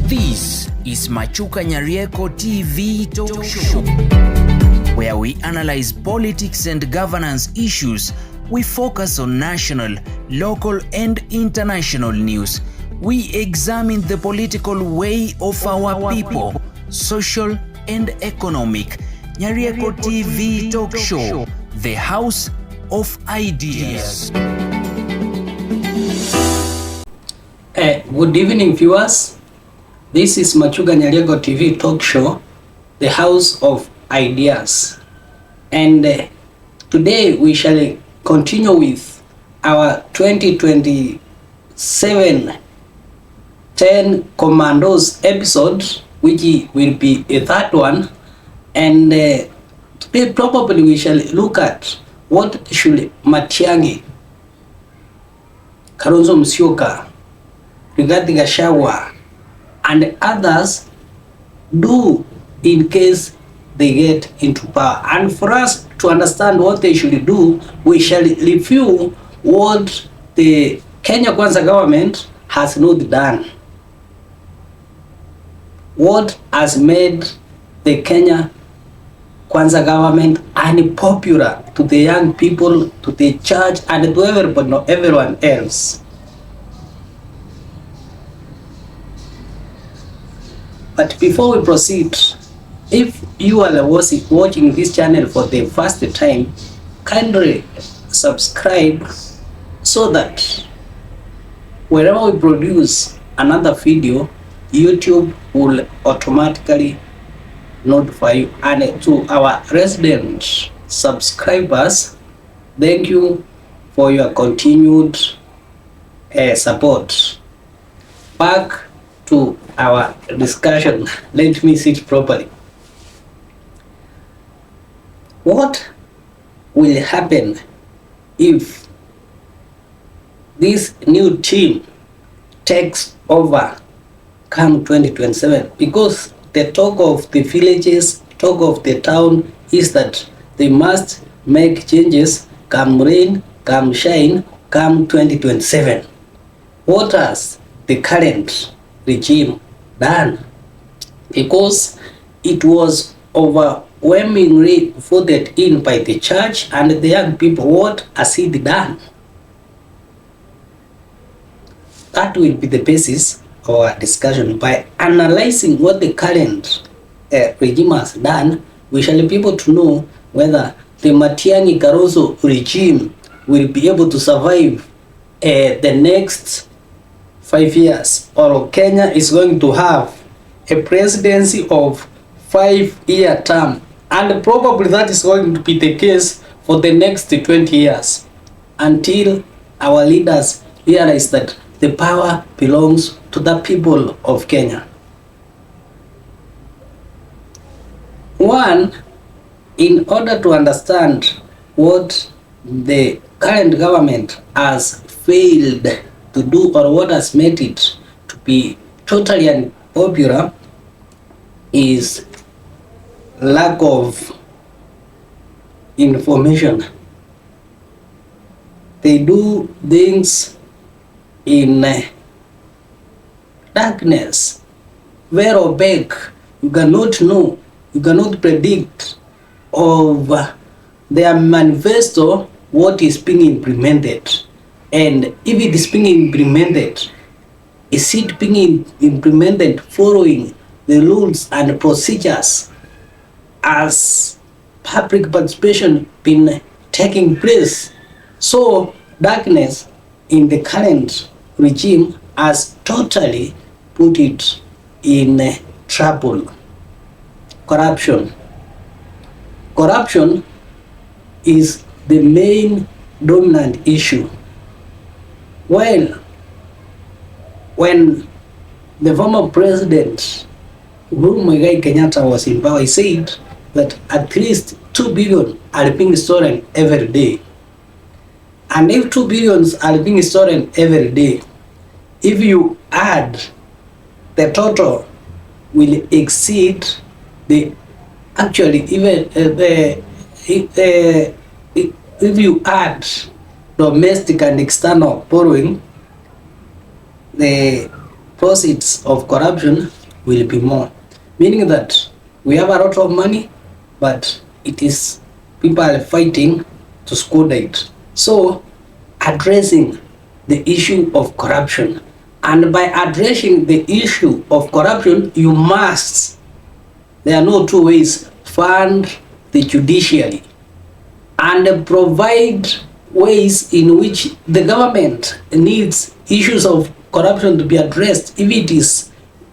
This is Machuka Nyarieko TV Talk Show, where we analyze politics and governance issues. We focus on national, local, and international news. We examine the political way of our people, social and economic. Nyarieko TV Talk Show, the house of ideas. Good evening, viewers. This is Matiang'i and Kalonzo TV Talk Show, the house of ideas. And today we shall continue with our 2027 10 Commandos episode, which will be a third one. And today probably we shall look at what should Matiang'i, Kalonzo, Reg Gachagua, and others do in case they get into power. And for us to understand what they should do, we shall review what the Kenya Kwanza government has not done. What has made the Kenya Kwanza government unpopular to the young people, to the church, and to everyone else. But before we proceed, if you are watching this channel for the first time, kindly subscribe so that whenever we produce another video, YouTube will automatically notify you. And to our resident subscribers, thank you for your continued support. Back to our discussion. Let me sit properly. What will happen if this new team takes over come 2027? Because the talk of the villages, talk of the town is that they must make changes come rain, come shine, come 2027. What has the current regime done? Because it was overwhelmingly voted in by the church and the young people. What has it done? That will be the basis of our discussion. By analyzing what the current regime has done, we shall be able to know whether the Matiang'i Kalonzo regime will be able to survive the next 5 years, or Kenya is going to have a presidency of 5-year term, and probably that is going to be the case for the next 20 years until our leaders realize that the power belongs to the people of Kenya. One, in order to understand what the current government has failed to do, or what has made it to be totally unpopular, is lack of information. They do things in darkness, very opaque. You cannot know, you cannot predict of their manifesto what is being implemented. And if it is being implemented, is it being implemented following the rules and procedures as public participation been taking place? So darkness in the current regime has totally put it in trouble. Corruption. Corruption is the main dominant issue. Well, when the former president Uhuru Muigai Kenyatta was in power, he said that at least 2 billion are being stolen every day. And if 2 billions are being stolen every day, if you add, the total will exceed the actually even if you add domestic and external borrowing, the proceeds of corruption will be more. Meaning that we have a lot of money, but it is people are fighting to score it. So addressing the issue of corruption, and by addressing the issue of corruption, you must, there are no two ways, fund the judiciary and provide ways in which the government needs issues of corruption to be addressed. If it is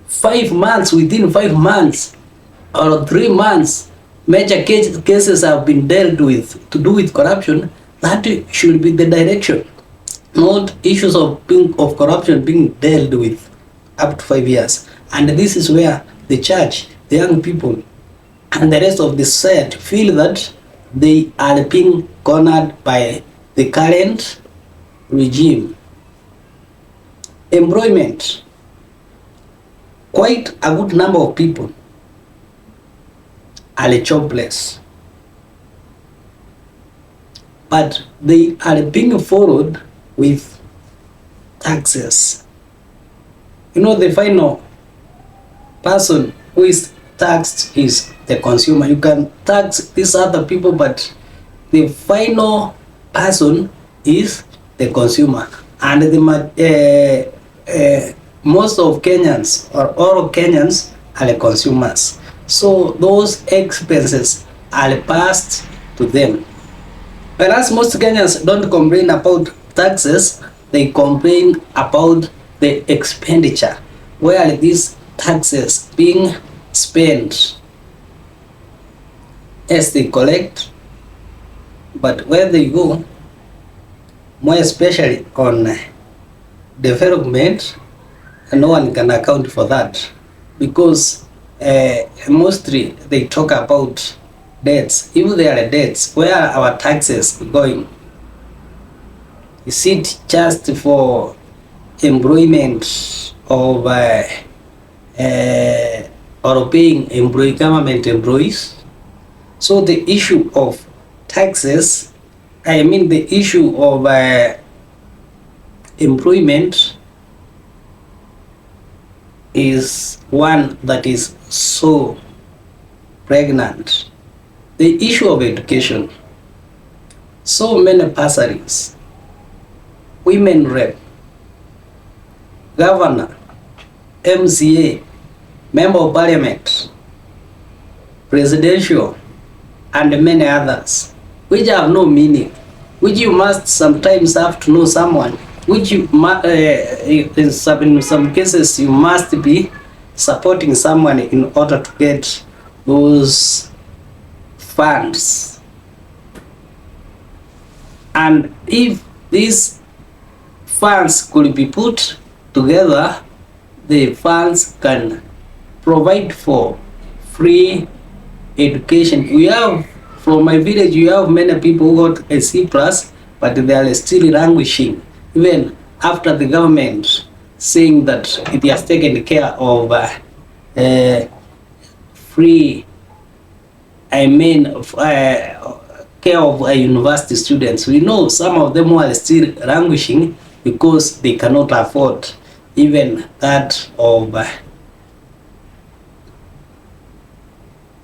5 months, within 5 months or 3 months, major cases have been dealt with to do with corruption, that should be the direction, not issues of corruption being dealt with up to 5 years. And this is where the church, the young people, and the rest of the society feel that they are being cornered by the current regime. Employment. Quite a good number of people are jobless, but they are being followed with taxes. You know, the final person who is taxed is the consumer. You can tax these other people, but the final person is the consumer. And the most of Kenyans, or all Kenyans, are the consumers. So those expenses are passed to them. Whereas most Kenyans don't complain about taxes, they complain about the expenditure. Where are these taxes being spent? Yes, they collect, but where they go, more especially on development, no one can account for that, because mostly they talk about debts. If there are debts, where are our taxes going? Is it just for employment of or paying government employees? So the issue of taxes, I mean the issue of employment, is one that is so pregnant. The issue of education, so many bursaries, women rep, governor, MCA, member of parliament, presidential, and many others, which have no meaning, which you must sometimes have to know someone, which you in some cases you must be supporting someone in order to get those funds. And if these funds could be put together, the funds can provide for free education. We have, from my village, you have many people who got a C+, but they are still languishing, even after the government saying that it has taken care of free, care of university students. We know some of them are still languishing because they cannot afford even that of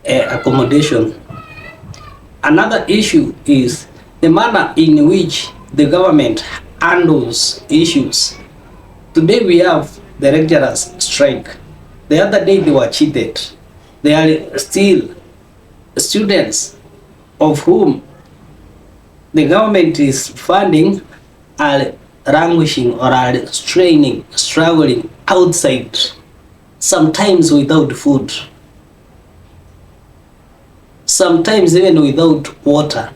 accommodation. Another issue is the manner in which the government handles issues. Today we have the lecturers strike. The other day they were cheated. They are still students of whom the government is funding are languishing or are struggling outside, sometimes without food, sometimes even without water,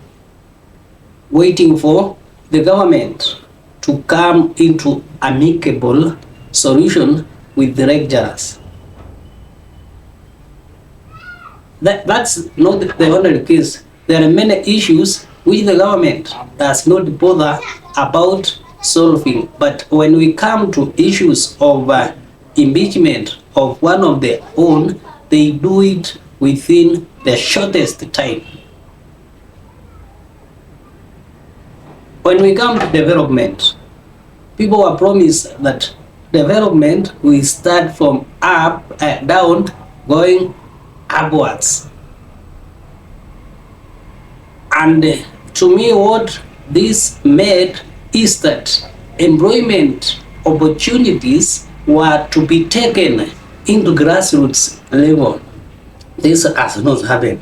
waiting for the government to come into amicable solution with the lecturers. That's not the only case. There are many issues which the government does not bother about solving. But when we come to issues of impeachment of one of their own, they do it within the shortest time. When we come to development, people are promised that development will start from down, going upwards. And to me, what this made is that employment opportunities were to be taken into grassroots level. This has not happened.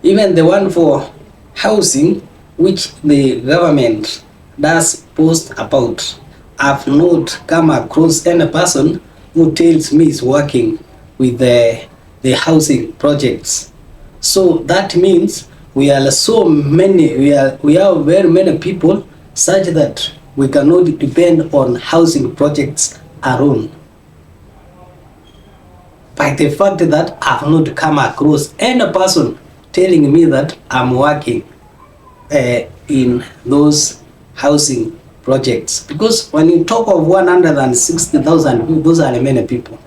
Even the one for housing, which the government does post about, I've not come across any person who tells me is working with the housing projects. So that means we are so many, we have very many people such that we cannot depend on housing projects alone. By the fact that I've not come across any person telling me that I'm working in those housing projects, because when you talk of 160,000 people, those are many people,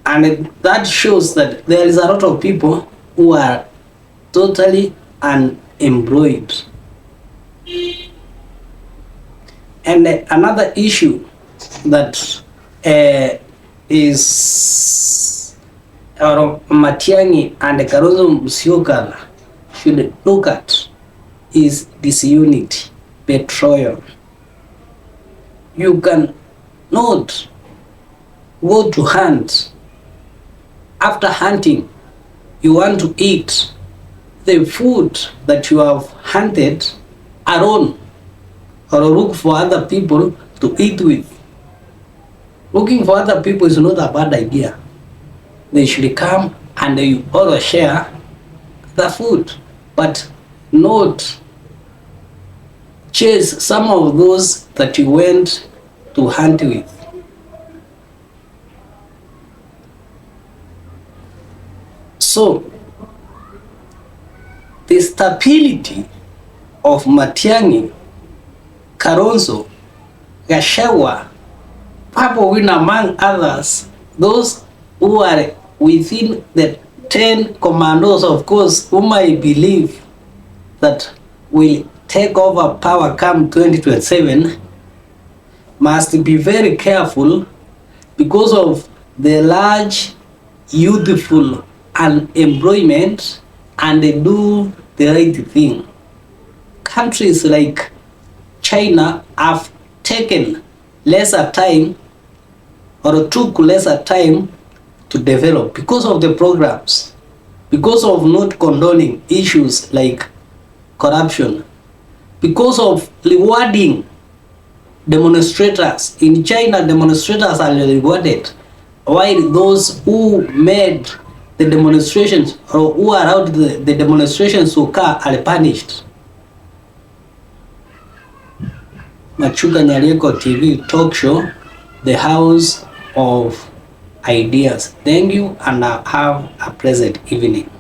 and that shows that there is a lot of people who are totally unemployed. And another issue that is Matiang'i and Kalonzo should look at is disunity, betrayal. You can not go to hunt. After hunting, you want to eat the food that you have hunted alone, or look for other people to eat with. Looking for other people is not a bad idea. They should come and you all share the food, but not chase some of those that you went to hunt with. So the stability of Matiang'i, Kalonzo, Gachagua, Papo Win, among others, those who are within the 10 commandos, of course, whom I believe that will take over power come 2027, must be very careful because of the large youthful unemployment, and they do the right thing. Countries like China have taken lesser time, or took lesser time to develop because of the programs, because of not condoning issues like corruption, because of rewarding demonstrators. In China, demonstrators are rewarded, while those who made the demonstrations or who allowed the demonstrations to occur are punished. Matiang'i TV talk show, the house of ideas. Thank you and have a pleasant evening.